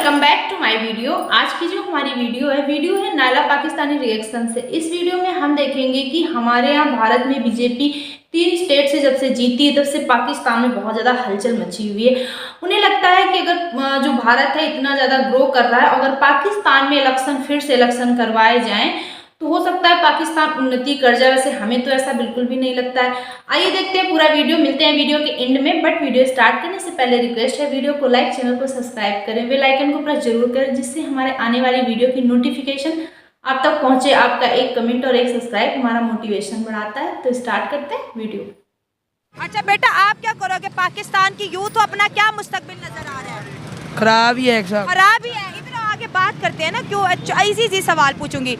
Welcome back to my video. आज की जो हमारी वीडियो है नायला पाकिस्तानी रिएक्शन से। इस वीडियो में हम देखेंगे कि हमारे यहाँ भारत में बीजेपी 3 स्टेट से जब से जीती है तब से पाकिस्तान में बहुत ज़्यादा हलचल मची हुई है। उन्हें लगता है कि अगर जो भारत है इतना ज़्यादा ग्रो कर रहा है, अगर पाकिस्तान में फिर से इलेक्शन करवाए जाएँ तो हो सकता है पाकिस्तान उन्नति कर जाए। वैसे हमें तो ऐसा बिल्कुल भी नहीं लगता है। आइए देखते हैं पूरा वीडियो, मिलते हैं वीडियो के एंड में। बट वीडियो स्टार्ट करने से पहले रिक्वेस्ट है, वीडियो को लाइक, चैनल को सब्सक्राइब करें, बेल आइकन को प्रेस जरूर करें जिससे हमारे आने वाली वीडियो की नोटिफिकेशन आप तक पहुंचे। आपका एक कमेंट और एक सब्सक्राइब हमारा मोटिवेशन बढ़ाता है। तो स्टार्ट करते हैं वीडियो। अच्छा बेटा, आप क्या करोगे? पाकिस्तान की यूथ को अपना क्या मुस्तकबिल नजर आ रहा है? खराब ही है, खराब ही है। इधर आगे बात करते हैं ना, क्यों इजी सवाल पूछूंगी।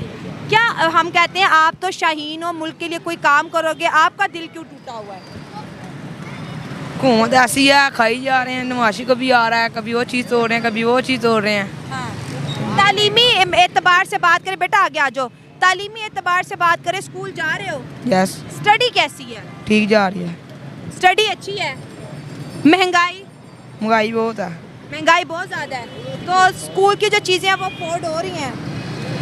क्या हम कहते हैं आप तो शाहीन हो, मुल्क के लिए कोई काम करोगे, आपका दिल क्यों टूटा हुआ है? हुकूमत ऐसी है, खाई जा रहे हैं, नवाशी कभी आ रहा है, कभी वो चीज़ तोड़ रहे हैं, कभी वो चीज़ तोड़ रहे हैं। हाँ। तालीमी एतबार से बात करें, बेटा आगे आ जाओ। तालीमी एतबार से बात करें, स्कूल जा रहे हो? यस। स्टडी कैसी है? ठीक जा रही है। स्टडी अच्छी है। महंगाई बहुत है। महंगाई बहुत ज़्यादा है, तो स्कूल की जो चीज़ें हैं वो अफोर्ड हो रही हैं?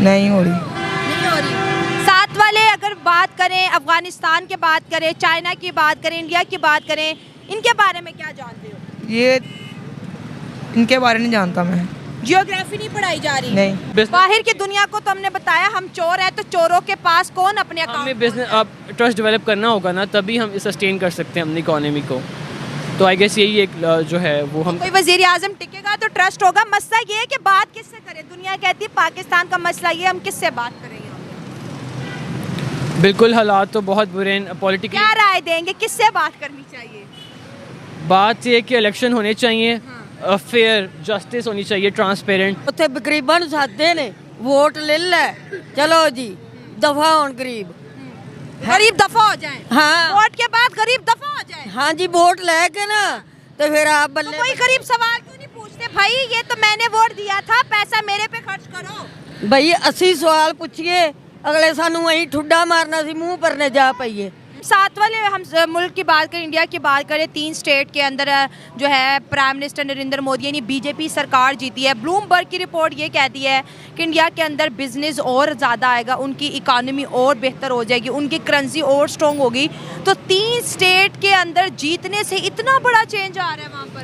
नहीं हो रही। नहीं हो रही। साथ वाले अगर बात करें, अफगानिस्तान की बात करें, चाइना की बात करें, इंडिया की बात करें, इनके बारे में क्या जानते हो? ये इनके बारे में नहीं जानता मैं। जियोग्राफी नहीं पढ़ाई जा रही? नहीं। बाहर की दुनिया को तो हमने बताया हम चोर हैं, तो चोरों के पास कौन अपने अकाउंट? हमें बिजनेस अब ट्रस्ट डेवलप करना होगा ना, तभी हम सस्टेन कर सकते हैं अपनी इकोनॉमी को। तो आई गेस यही एक जो है वो हम कोई वजीर आजम टिकेगा तो ट्रस्ट होगा। मसला ये है कि बात किससे करें? दुनिया कहती है पाकिस्तान का मसला ये, हम किससे बात करें? बिल्कुल हालात तो बहुत बुरे हैं। पॉलिटिकल क्या राय देंगे, किससे बात करनी चाहिए? बात ये कि इलेक्शन होने चाहिए, फेयर जस्टिस होनी चाहिए, ट्रांसपेरेंट। ਉੱਥੇ ਗਰੀਬਾਂ ਨੂੰ ਸਾਦੇ ਨੇ ਵੋਟ ਲੈ ਲੈ चलो जी दफा होन गरीब। गरीब दफा हो जाए। हाँ वोट के बाद गरीब दफा हो जाए। हाँ जी, वोट लेके ना तो फिर आप तो बल्ले कोई गरीब सवाल क्यों नहीं पूछते? भाई ये तो मैंने वोट दिया था, पैसा मेरे पे खर्च करो। भाई 80 सवाल पूछिए, अगले सानू वही ठुड्डा मारना सी मुंह भरने जा पाइए। साथ वाले हम मुल्क की बात करें, इंडिया की बात करें, 3 स्टेट के अंदर जो है प्राइम मिनिस्टर नरेंद्र मोदी यानी बीजेपी सरकार जीती है। ब्लूमबर्ग की रिपोर्ट ये कहती है कि इंडिया के अंदर बिजनेस और ज़्यादा आएगा, उनकी इकानमी और बेहतर हो जाएगी, उनकी करेंसी और स्ट्रॉन्ग होगी। तो 3 स्टेट के अंदर जीतने से इतना बड़ा चेंज आ रहा है वहाँ पर।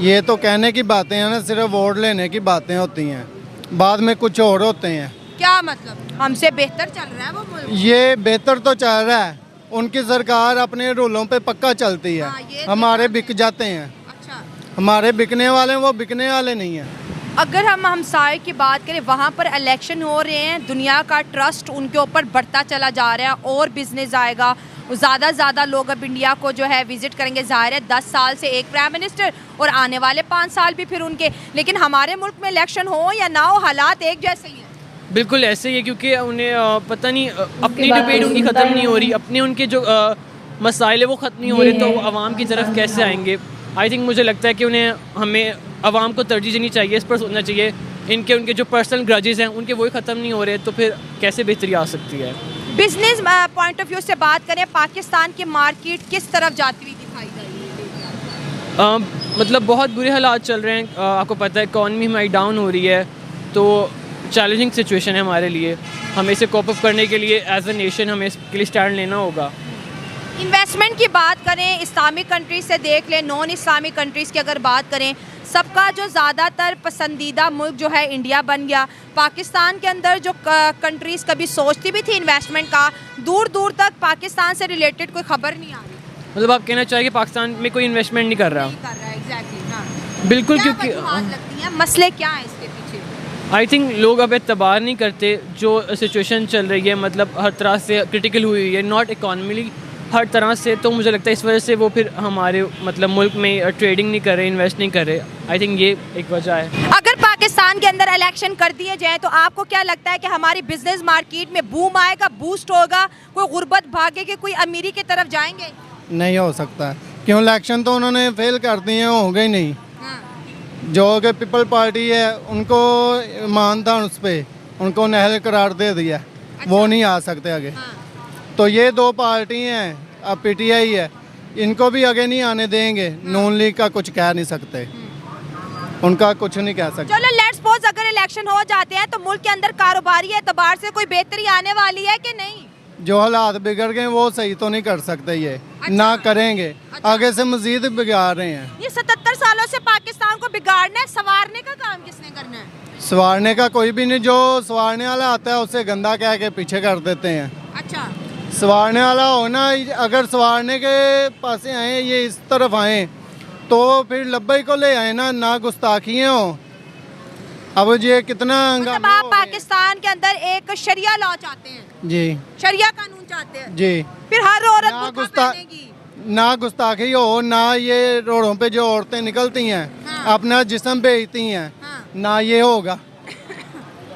ये तो कहने की बातें हैं ना, सिर्फ वोट लेने की बातें होती हैं, बाद में कुछ और होते हैं। क्या मतलब? हमसे बेहतर चल रहा है वो मुल्क? ये बेहतर तो चल रहा है, उनकी सरकार अपने रूलों पे पक्का चलती है। हाँ, हमारे बिक जाते हैं। अच्छा, हमारे बिकने वाले हैं, वो बिकने वाले नहीं हैं। अगर हम हमसाये की बात करें, वहाँ पर इलेक्शन हो रहे हैं, दुनिया का ट्रस्ट उनके ऊपर बढ़ता चला जा रहा है और बिजनेस आएगा, ज़्यादा लोग अब इंडिया को जो है विजिट करेंगे। ज़ाहिर है 10 साल से एक प्राइम मिनिस्टर और आने वाले 5 साल भी फिर उनके। लेकिन हमारे मुल्क में इलेक्शन हो या ना हो, हालात एक जैसे ही हैं। बिल्कुल ऐसे ही है, क्योंकि उन्हें पता नहीं अपनी डिबेट उनकी ख़त्म नहीं हो रही, अपने उनके जो मसाइल है वो ख़त्म नहीं हो रहे, तो वो आवाम की तरफ कैसे आएंगे? आई थिंक मुझे लगता है कि हमें आवाम को तरजीह देनी चाहिए, इस पर सोचना चाहिए। उनके जो पर्सनल ग्रजेस हैं उनके वही ख़त्म नहीं हो रहे, तो फिर कैसे बेहतरी आ सकती है? बिजनेस पॉइंट ऑफ व्यू से बात करें, पाकिस्तान की मार्केट किस तरफ जाती हुई दिखाई दे रही है? मतलब बहुत बुरे हालात चल रहे हैं। आपको पता है इकॉनमी हमारी डाउन हो रही है, तो चैलेंजिंग सिचुएशन है हमारे लिए। हमें इसे कोप अप करने के लिए एज ए नेशन हमें इसके लिए स्टैंड लेना होगा। इन्वेस्टमेंट की बात करें, इस्लामिक कंट्रीज से देख लें, नॉन इस्लामिक कंट्रीज़ की अगर बात करें, सबका जो ज़्यादातर पसंदीदा मुल्क जो है इंडिया बन गया। पाकिस्तान के अंदर जो कंट्रीज़ कभी सोचती भी थी इन्वेस्टमेंट का, दूर दूर तक पाकिस्तान से रिलेटेड कोई खबर नहीं आ रही। मतलब आप कहना चाहिए कि पाकिस्तान में कोई इन्वेस्टमेंट नहीं कर रहा? एग्जैक्टली, हाँ। बिल्कुल, क्या क्योंकि वजूहात लगती हैं, मसले क्या हैं इसके पीछे? आई थिंक लोग अब एतबार नहीं करते जो सिचुएशन चल रही है, मतलब हर तरह से क्रिटिकल हुई है, नॉट इकॉनमिकली, हर तरह से। तो मुझे लगता है इस वजह से वो फिर हमारे मतलब मुल्क में ट्रेडिंग नहीं कर रहे, इन्वेस्ट नहीं कर रहे। आई थिंक ये एक वजह है। अगर पाकिस्तान के अंदर इलेक्शन कर दिए जाए तो आपको क्या लगता है कि हमारी बिजनेस मार्केट में बूम आएगा, बूस्ट होगा, कोई गुर्बत भागेगी, कोई अमीरी की तरफ जाएंगे? नहीं हो सकता, क्यों? इलेक्शन तो उन्होंने फेल कर दिए हैं, हो गए नहीं। जो कि पीपल पार्टी है उनको मान था उस पर, उनको नहल करार दे दिया। अच्छा। वो नहीं आ सकते आगे। हाँ। तो ये 2 पार्टी हैं, अब PTI है, इनको भी आगे नहीं आने देंगे। नून लीग का कुछ कह नहीं सकते। उनका कुछ नहीं कह सकते। चलो लेट्स सपोज अगर इलेक्शन हो जाते हैं तो मुल्क के अंदर कारोबारी एतबार से कोई बेहतरी आने वाली है कि नहीं? जो हालात बिगड़ गए वो सही तो नहीं कर सकते ये, ना करेंगे, आगे से मजीद बिगाड़ रहे हैं। ये 77 सालों से पाकिस्तान को बिगाड़ना है, संवारने का काम किसने करना है? संवारने का कोई भी नहीं, जो संवारने वाला आता है उससे गंदा कह के पीछे कर देते हैं। अच्छा, संवारने वाला हो ना, अगर संवारने के पास आए, ये इस तरफ आए तो फिर लब्बई को ले आए ना गुस्ताखियाँ हो। अब ये कितना मतलब हंगामे आप हो रहे हैं। पाकिस्तान के अंदर एक शरिया लॉ चाहते हैं, जी शरिया कानून चाहते हैं, जी, फिर हर औरत ना बुर्का पहनेगी। ना गुस्ताखी हो, ना ये रोडों पे जो औरतें निकलती हैं हाँ। अपना जिस्म बेचती हैं, हाँ। ना ये होगा।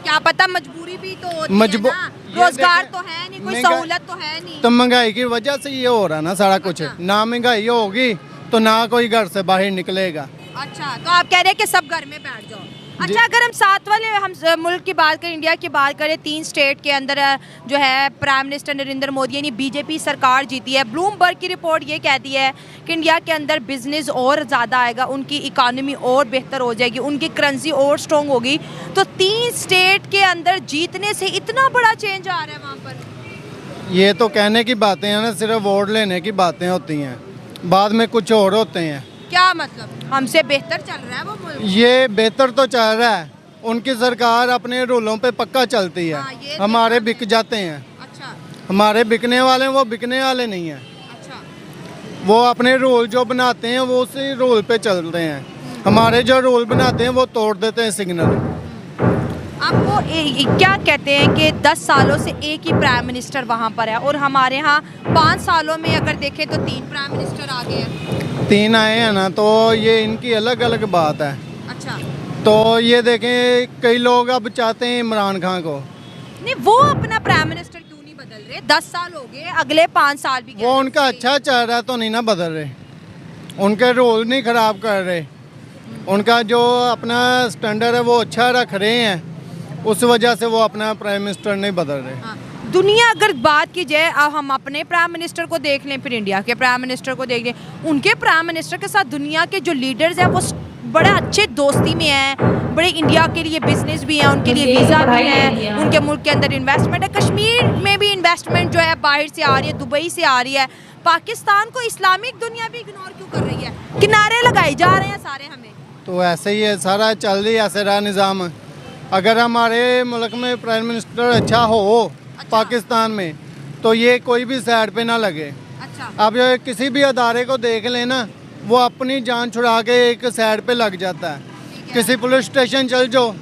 क्या पता मजबूरी भी तो होती मजबूर- है ना, ये रोजगार देखें, तो है नहीं, कोई महंगा- सहूलत तो है नहीं। तो महंगाई की वजह से ये हो रहा ना सारा कुछ। अच्छा। ना महंगाई होगी तो ना कोई घर से बाहर निकलेगा। अच्छा, तो आप कह रहे हैं कि सब घर में बैठ जाओ। अच्छा, अगर हम साथ वाले हम मुल्क की बात करें, इंडिया की बात करें, 3 स्टेट के अंदर जो है प्राइम मिनिस्टर नरेंद्र मोदी यानी बीजेपी सरकार जीती है। ब्लूमबर्ग की रिपोर्ट ये कहती है कि इंडिया के अंदर बिजनेस और ज़्यादा आएगा, उनकी इकानमी और बेहतर हो जाएगी, उनकी करेंसी और स्ट्रॉन्ग होगी। तो 3 स्टेट के अंदर जीतने से इतना बड़ा चेंज आ रहा है वहाँ पर। ये तो कहने की बातें हैं ना, सिर्फ वोट लेने की बातें होती हैं, बाद में कुछ और होते हैं। क्या मतलब? हमसे बेहतर चल रहा है वो मुल्क? ये बेहतर तो चल रहा है, उनकी सरकार अपने रूलों पे पक्का चलती है। हाँ, ये हमारे देखा बिक जाते हैं, अच्छा हमारे बिकने वाले वो बिकने वाले नहीं हैं। अच्छा, वो अपने रूल जो बनाते हैं वो उसी रूल पे चलते हैं, हमारे जो रूल बनाते हैं वो तोड़ देते हैं सिग्नल। आपको क्या कहते हैं कि 10 सालों से एक ही प्राइम मिनिस्टर वहाँ पर है और हमारे यहाँ 5 सालों में अगर देखें तो 3 प्राइम मिनिस्टर आ गए हैं। 3 आए हैं ना, तो ये इनकी अलग अलग बात है। अच्छा, तो ये देखें, कई लोग अब चाहते हैं इमरान खान को, नहीं वो अपना प्राइम मिनिस्टर क्यों नहीं बदल रहे? 10 साल हो गए, अगले 5 साल भी वो उनका अच्छा चल रहा है तो नहीं ना बदल रहे, उनके रूल नहीं ख़राब कर रहे, उनका जो अपना स्टैंडर्ड है वो अच्छा रख रहे हैं, उस वजह से वो अपना प्राइम मिनिस्टर नहीं बदल रहे। हाँ। दुनिया अगर बात की जाए, अब हम अपने प्राइम मिनिस्टर को देख लें, फिर इंडिया के प्राइम मिनिस्टर को देख लें, उनके प्राइम मिनिस्टर के साथ दुनिया के जो लीडर्स हैं वो बड़े अच्छे दोस्ती में हैं, बड़े इंडिया के लिए बिजनेस भी है, उनके लिए वीज़ा भी है, उनके मुल्क के अंदर इन्वेस्टमेंट है, कश्मीर में भी इन्वेस्टमेंट जो है बाहर से आ रही है, दुबई से आ रही है। पाकिस्तान को इस्लामिक दुनिया भी इग्नोर क्यों कर रही है? किनारे लगाए जा रहे हैं सारे हमें। तो ऐसे ही है, सारा चल रही है, ऐसे रहा निज़ाम। अगर हमारे मुल्क में प्राइम मिनिस्टर अच्छा हो पाकिस्तान में, तो ये कोई भी साइड पे ना लगे। अच्छा, अब ये किसी भी अदारे को देख लेना, वो अपनी जान छुड़ा के एक साइड पे लग जाता है। किसी पुलिस स्टेशन चल जाओ,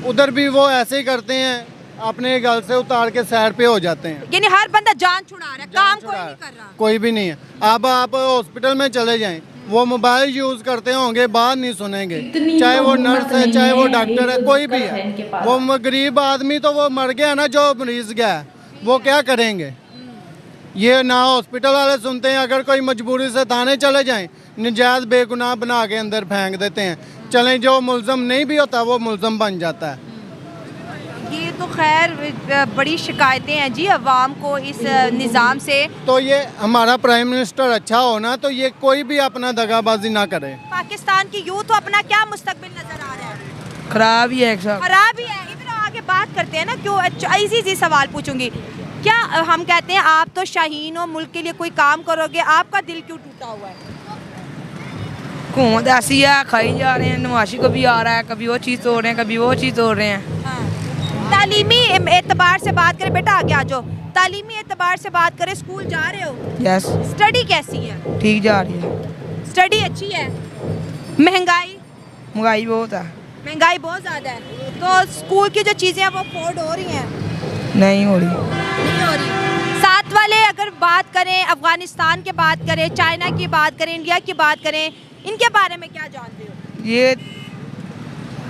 उधर भी वो ऐसे ही करते हैं, अपने गल से उतार के साइड पे हो जाते हैं। यानी हर बंदा जान छुड़ा रहा है, काम कोई छुड़ा नहीं कर रहा। कोई भी नहीं है। अब आप हॉस्पिटल में चले जाएं, वो मोबाइल यूज़ करते होंगे, बात नहीं सुनेंगे, चाहे वो नर्स है, चाहे वो डॉक्टर है, कोई भी है। वो गरीब आदमी तो वो मर गया ना, जो मरीज गया, वो क्या करेंगे? ये ना हॉस्पिटल वाले सुनते हैं। अगर कोई मजबूरी से थाने चले जाएं, नजायज़ बेगुनाह बना के अंदर फेंक देते हैं। चलें, जो मुल्ज़म नहीं भी होता वो मुल्ज़म बन जाता है। ये तो खैर बड़ी शिकायतें हैं जी अवाम को इस निज़ाम से। तो ये हमारा प्राइम मिनिस्टर अच्छा हो ना, तो ये कोई भी अपना दगाबाजी ना करे। पाकिस्तान की यूथ को अपना क्या मुस्तकबिल नजर आ रहा है? खराब ही है एक साथ। खराब ही है। इधर आगे बात करते हैं ना, क्यों अच्छा इजी सवाल पूछूंगी। क्या हम कहते हैं आप तो शाहीन हो, मुल्क के लिए कोई काम करोगे, आपका दिल क्यों टूटा हुआ है? हुकूमत ऐसी है, खाई जा रहे हैं, नमाशी को भी आ रहा है, कभी वो चीज़ तोड़ रहे हैं, कभी वो चीज़ तोड़ रहे हैं। तालीमी एतबार से बात करें, बेटा आगे आ जाओ। तालीमी एतबार से बात करें, स्कूल जा रहे हो, यस, स्टडी कैसी है? ठीक जा रही है। स्टडी अच्छी है। महंगाई महंगाई बहुत है। महंगाई बहुत ज़्यादा है, तो स्कूल की जो चीज़ें हैं वो अफोर्ड हो रही हैं? नहीं हो रही। नहीं हो रही। साथ वाले अगर बात करें, अफगानिस्तान की बात करें, चाइना की बात करें, इंडिया की बात करें, इनके बारे में क्या जानते हो? ये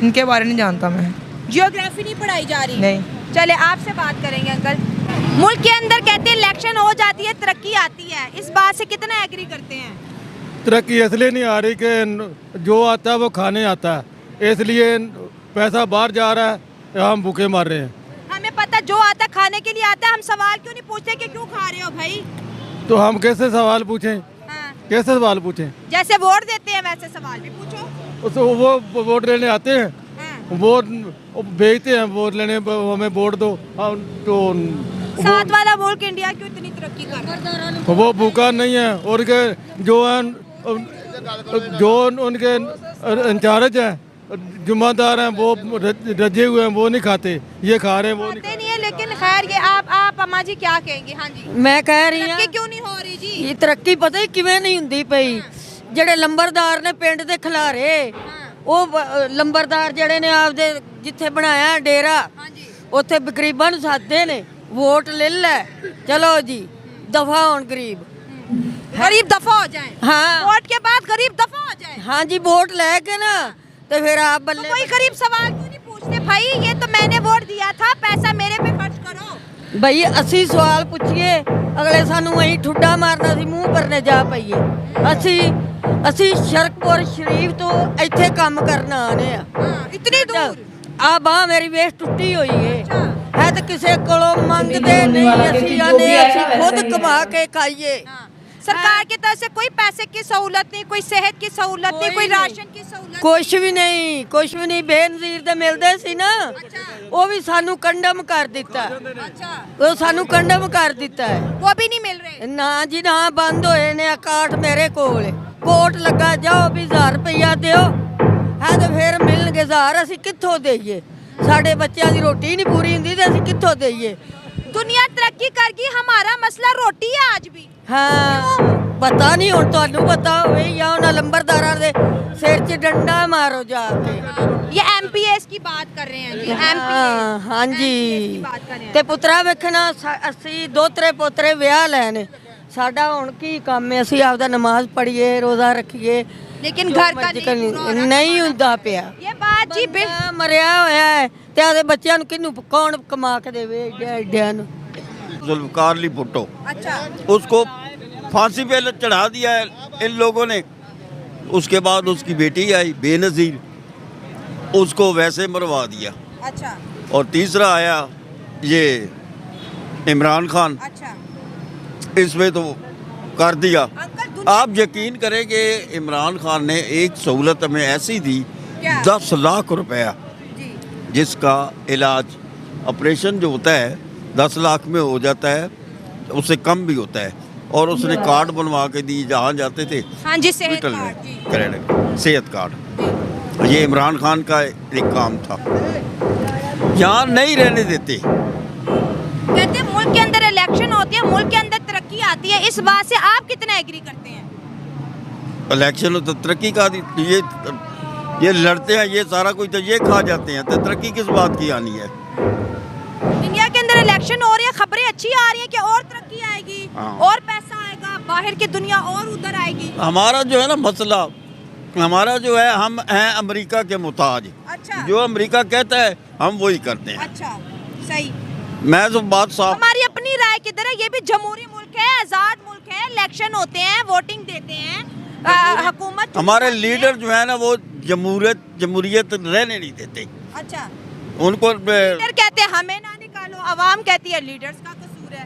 इनके बारे में नहीं जानता मैं। जियोग्राफी नहीं पढ़ाई जा रही? नहीं। चले आपसे बात करेंगे अंकल। मुल्क के अंदर कहते हैं इलेक्शन हो जाती है तरक्की आती है, इस बात से कितना एग्री करते हैं? तरक्की इसलिए नहीं आ रही कि जो आता है वो खाने आता है, इसलिए पैसा बाहर जा रहा है, हम भूखे मर रहे हैं। हमें पता जो आता खाने के लिए आता है, हम सवाल क्यों नहीं पूछते कि क्यों खा रहे हो भाई? तो हम कैसे सवाल पूछें? हाँ। कैसे सवाल पूछें? जैसे वोट देते हैं वैसे सवाल भी पूछो। वो वोट लेने आते हैं, वो भेजते हैं वोट लेने, हमें वोट दो। तो साथ वाला मुल्क इंडिया क्यों इतनी तरक्की कर रहा है? वो भूखा नहीं है, और के जो उनके इंचार्ज हैं, जुम्मेदार हैं, वो रजे हुए हैं, वो नहीं खाते, ये खा रहे हैं, वो खाते नहीं है। लेकिन खैर ये आप अम्मा जी क्या कहेंगे? हाँ जी, मैं कह रही तरक्की ਹਾਂ क्यों नहीं हो रही जी? ਇਹ ਤਰੱਕੀ ਪਤਾ ਹੀ ਕਿਵੇਂ ਨਹੀਂ ਹੁੰਦੀ ਪਈ। ਜਿਹੜੇ ਲੰਬਰਦਾਰ ਨੇ ਪਿੰਡ ਦੇ ਖਿਲਾਰੇ, ਉਹ ਲੰਬਰਦਾਰ ਜਿਹੜੇ ਨੇ ਆਪਦੇ ਜਿੱਥੇ ਬਣਾਇਆ ਡੇਰਾ, ਉੱਥੇ ਗਰੀਬਾਂ ਨੂੰ ਸਾਦੇ ਨੇ, ਵੋਟ ਲੈ ਲੈ, ਚਲੋ ਜੀ ਦਫਾ ਹੋਣ ਗਰੀਬ। गरीब दफा हो जाए। हाँ वोट के बाद गरीब दफा हो जाए। हाँ जी, वोट ले के ना तो फिर आप तो बल्ले कोई गरीब सवाल क्यों नहीं पूछते? भाई ये तो मैंने वोट दिया था, पैसा मेरे पे खर्च करो। ਬਈ ਅਸੀਂ ਸਵਾਲ ਪੁੱਛੀਏ, ਅਗਲੇ ਸਾਨੂੰ ਅਸੀਂ ਠੁੱਡਾ ਮਾਰਨਾ ਸੀ, ਮੂੰਹ ਭਰਨੇ ਜਾ ਪਈਏ। ਅਸੀਂ ਸ਼ਰਕਪੁਰ ਸ਼ਰੀਫ ਤੋਂ ਇੱਥੇ ਕੰਮ ਕਰਨ ਆਨੇ ਆ। इतनी दूर? ਆ ਬਾਹ ਮੇਰੀ ਵੇਖ ਟੁੱਟੀ ਹੋਈ ਏ, ਹੈ ਤਾਂ ਕਿਸੇ ਕੋਲੋਂ ਮੰਗਦੇ ਨਹੀਂ, ਅਸੀਂ ਆਨੇ ਅਸੀਂ ਖੁਦ ਕਮਾ ਕੇ ਖਾਈਏ। सरकार की तरफ से कोई पैसे की सहूलत नहीं, कोई सेहत की सहूलत नहीं, कोई राशन की सहूलत ਕੁਛ ਵੀ ਨਹੀਂ। ਬੇਨਜ਼ੀਰ ਦੇ ਮਿਲਦੇ ਸੀ ਨਾ, ਉਹ ਵੀ ਸਾਨੂੰ ਕੰਡਮ ਕਰ ਦਿੱਤਾ। ਉਹ ਸਾਨੂੰ ਕੰਡਮ ਕਰ ਦਿੱਤਾ ਹੈ। वो भी नहीं मिल रहे। ਨਾ ਜੀ ਨਾ, ਬੰਦ ਹੋਏ ਨੇ। ਅਕਾਊਂਟ ਮੇਰੇ ਕੋਲ ਕੋਟ ਲੱਗਾ, ਜਾਓ ਵੀ 1000 ਰੁਪਇਆ ਦਿਓ, ਹੈ ਤਾਂ ਫਿਰ ਮਿਲਣਗੇ 1000। ਅਸੀਂ ਕਿੱਥੋਂ ਦੇਈਏ? ਸਾਡੇ ਬੱਚਿਆਂ ਦੀ ਰੋਟੀ ਨਹੀਂ ਪੂਰੀ ਹੁੰਦੀ ਤੇ ਅਸੀਂ ਕਿੱਥੋਂ ਦੇਈਏ? दुनिया तरक्की कर गई, हमारा मसला रोटी है आज भी। ਹਾਂ ਪਤਾ ਨਹੀਂ, ਹੁਣ ਤੁਹਾਨੂੰ ਪਤਾ ਹੋਵੇ ਜਾਂ ਉਹਨਾਂ ਲੰਬਰਦਾਰਾਂ ਦੇ ਸਿਰ 'ਚ ਡੰਡਾ ਮਾਰੋ ਜਾ ਕੇ। ये MPS की बात कर रहे हैं जी, MPS ਹਾਂ की ਜੀ। बात कर रहे हैं। ਤੇ ਪੁੱਤਰਾ ਵੇਖਣਾ, ਅਸੀਂ ਦੋਤਰੇ ਪੋਤਰੇ ਵਿਆਹ ਲੈਣੇ, ਸਾਡਾ ਹੁਣ ਕੀ ਕੰਮ ਹੈ? ਅਸੀਂ ਆਪਦਾ ਨਮਾਜ਼ ਪੜ੍ਹੀਏ, ਰੋਜ਼ਾ ਰੱਖੀਏ, लेकिन घर का नहीं पूरा हो रहा। ਨਹੀਂ ਹੁੰਦਾ ਪਿਆ। ये बात जी ਬੰਦਾ ਮਰਿਆ ਹੋਇਆ ਹੈ ਤੇ ਆਦੇ ਬੱਚਿਆਂ ਨੂੰ ਕਿਹਨੂੰ ਕੌਣ ਕਮਾ ਕੇ ਦੇਵੇ ਏਡਿਆਂ ਨੂੰ? जुल्फकार अली भुट्टो, अच्छा उसको फांसी पे चढ़ा दिया है इन लोगों ने। उसके बाद उसकी बेटी आई बेनज़ीर, उसको वैसे मरवा दिया। अच्छा और तीसरा आया ये इमरान खान, अच्छा इसमें तो कर दिया। अंकल आप यकीन करें कि इमरान खान ने एक सहूलत हमें ऐसी दी, क्या? 10 लाख रुपया, जी जिसका इलाज ऑपरेशन जो होता है 10 लाख में हो जाता है, उससे कम भी होता है। और उसने कार्ड बनवा के दी, जहाँ जाते थे हाँ जी, सेहत हॉस्पिटल कार्ड, जी। में क्रेडिट सेहत कार्ड, ये इमरान खान का एक काम था। यहाँ नहीं रहने देते। कहते हैं मुल्क के अंदर इलेक्शन होती है, मुल्क के अंदर तरक्की आती है, इस बात से आप कितना एग्री करते हैं? इलेक्शन तो तरक्की का ये लड़ते हैं, ये सारा कुछ तो ये खा जाते हैं, तो तरक्की किस बात की आनी है? इंडिया के अंदर इलेक्शन हो रही है, खबरें अच्छी आ रही है कि और तरक्की आएगी, हाँ। और पैसा आएगा, बाहर की दुनिया और उधर आएगी। हमारा जो है ना मसला, हमारा जो है, हम हैं अमेरिका के मुताज। अच्छा जो अमेरिका कहता है हम वही करते हैं। अच्छा सही। मैं तो बात साफ, हमारी अपनी राय किधर है? ये भी जमहूरी मुल्क है, आजाद मुल्क है, इलेक्शन होते हैं, वोटिंग देते हैं, हुकूमत। हमारे लीडर जो है ना वो जमहूरियत रहने नहीं देते। अच्छा उनको लीडर कहते हैं हमें ना निकालो, अवाम कहती है लीडर्स का कसूर है।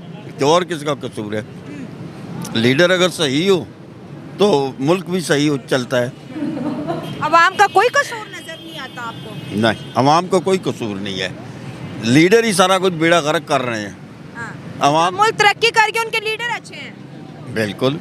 और किसका कसूर है? लीडर अगर सही हो तो मुल्क भी सही हो चलता है। अवाम का कोई कसूर नजर नहीं आता आपको? नहीं, अवाम का कोई कसूर नहीं है, लीडर ही सारा कुछ बेड़ा गर्क कर रहे हैं। हाँ। अवाम मुल्क तरक्की करके उनके लीडर अच्छे हैं। बिल्कुल।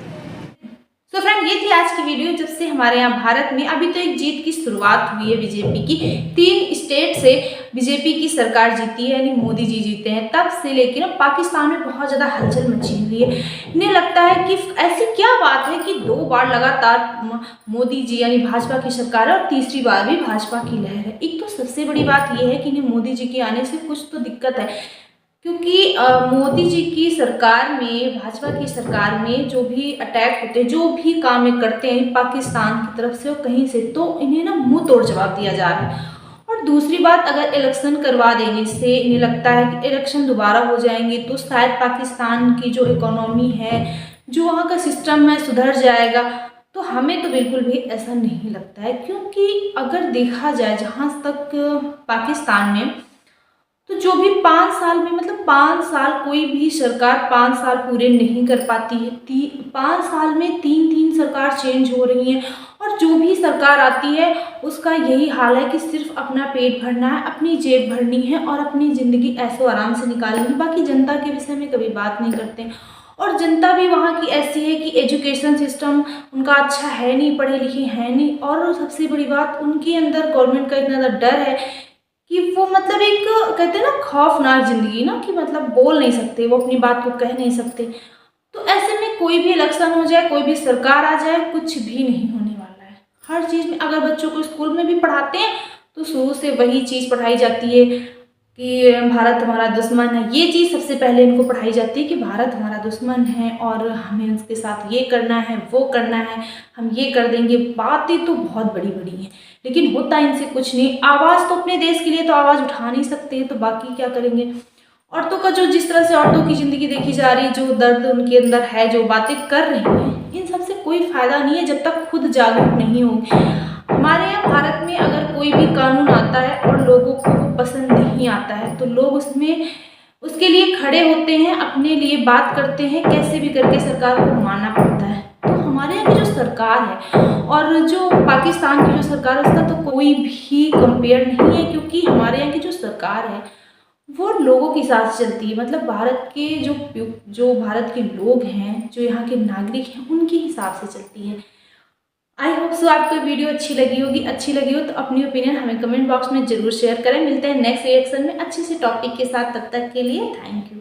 तो फ्रेंड, ये थी आज की वीडियो। जब से हमारे यहाँ भारत में अभी तो एक जीत की शुरुआत हुई है बीजेपी की, 3 स्टेट से बीजेपी की सरकार जीती है, यानी मोदी जी जीते हैं, तब से लेकर ना पाकिस्तान में बहुत ज़्यादा हलचल मची हुई है। इन्हें लगता है कि ऐसी क्या बात है कि 2 बार लगातार मोदी जी यानी भाजपा की सरकार है और तीसरी बार भी भाजपा की लहर है। एक तो सबसे बड़ी बात यह है कि इन्हें मोदी जी के आने से कुछ तो दिक्कत है, क्योंकि मोदी जी की सरकार में, भाजपा की सरकार में जो भी अटैक होते हैं, जो भी काम ये करते हैं पाकिस्तान की तरफ से और कहीं से, तो इन्हें ना मुंह तोड़ जवाब दिया जा रहा है। और दूसरी बात, अगर इलेक्शन करवा देने से इन्हें लगता है कि इलेक्शन दोबारा हो जाएंगे तो शायद पाकिस्तान की जो इकोनॉमी है, जो वहाँ का सिस्टम है, सुधर जाएगा। तो हमें तो बिल्कुल भी ऐसा नहीं लगता है, क्योंकि अगर देखा जाए जहाँ तक पाकिस्तान में, तो जो भी 5 साल में, मतलब 5 साल कोई भी सरकार 5 साल पूरे नहीं कर पाती है। 5 साल में 3 सरकार चेंज हो रही हैं। और और जो भी सरकार आती है उसका यही हाल है कि सिर्फ अपना पेट भरना है, अपनी जेब भरनी है और अपनी ज़िंदगी ऐसो आराम से निकालनी है। बाकी जनता के विषय में कभी बात नहीं करते। और जनता भी वहाँ की ऐसी है कि एजुकेशन सिस्टम उनका अच्छा है नहीं, पढ़े लिखे हैं नहीं, और सबसे बड़ी बात उनके अंदर गवर्नमेंट का इतना ज़्यादा डर है कि वो मतलब एक कहते हैं ना खौफनाक ज़िंदगी ना, कि मतलब बोल नहीं सकते, वो अपनी बात को कह नहीं सकते। तो ऐसे में कोई भी इलेक्शन हो जाए, कोई भी सरकार आ जाए, कुछ भी नहीं होने वाला है। हर चीज़ में अगर बच्चों को स्कूल में भी पढ़ाते हैं तो शुरू से वही चीज़ पढ़ाई जाती है कि भारत हमारा दुश्मन है। ये चीज़ सबसे पहले इनको पढ़ाई जाती है कि भारत हमारा दुश्मन है और हमें उसके साथ ये करना है, वो करना है, हम ये कर देंगे। बातें तो बहुत बड़ी बड़ी हैं लेकिन होता इनसे कुछ नहीं। आवाज़ तो अपने देश के लिए तो आवाज़ उठा नहीं सकते, तो बाकी क्या करेंगे। औरतों का जो जिस तरह से औरतों की ज़िंदगी देखी जा रही है, जो दर्द उनके अंदर है, जो बातें कर रही हैं, इन सब से कोई फ़ायदा नहीं है जब तक खुद जागरूक नहीं होंगे। हमारे यहाँ भारत में अगर कोई भी कानून आता है और लोगों को पसंद नहीं आता है तो लोग उसमें उसके लिए खड़े होते हैं, अपने लिए बात करते हैं, कैसे भी करके सरकार को मानना पड़ता है। तो हमारे यहाँ की जो सरकार है और जो पाकिस्तान की जो सरकार है उसका तो कोई भी कंपेयर नहीं है, क्योंकि हमारे यहाँ की जो सरकार है वो लोगों के साथ चलती है। मतलब भारत के जो भारत के लोग हैं, जो यहाँ के नागरिक हैं, उनके हिसाब से चलती है। आई होप सो आपको वीडियो अच्छी लगी होगी। अच्छी लगी हो तो अपनी ओपिनियन हमें कमेंट बॉक्स में ज़रूर शेयर करें। मिलते हैं नेक्स्ट रिएक्शन में अच्छे से टॉपिक के साथ, तब तक के लिए थैंक यू।